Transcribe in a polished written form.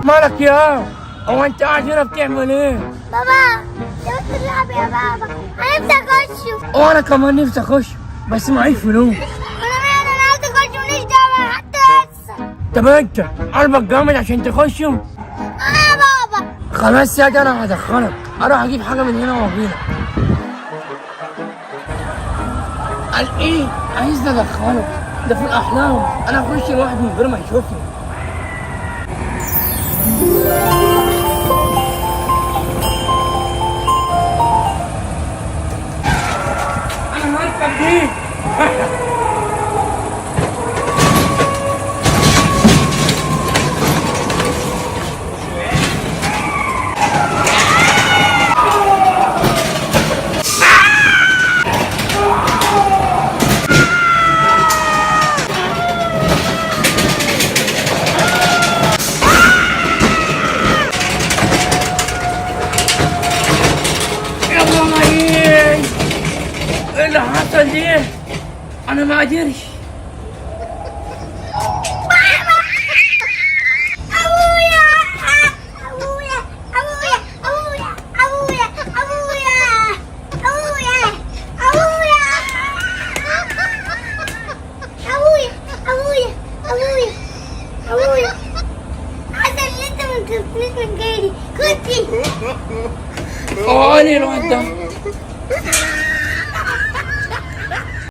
مالك يا؟ هو انت قاعد هنا بتعمل ايه؟ بابا يلا تلعب يا بابا، انا نفسي اخش. وانا كمان نفسي اخش بس معيش فلوس. انا عايز اخش ماليش دعوه حتى هسه. طب انت قلبك جامد عشان تخشوا؟ يا بابا خلاص يا ده انا هدخلك، اروح اجيب حاجه من هنا واجيلك. قال ايه؟ عايزني ادخلك؟ ده في الاحلام، انا اخش لوحدي من غير ما يشوفني. انا مالك دي؟ يا ماما ايه اللي حصل دي؟ انا ما قدرش. ابويا ابويا ابويا ابويا ابويا ابويا ابويا ابويا ابويا ابويا ابويا ابويا حسن اللي انت ما كنتش من غيري كنتي. قولي الواد ده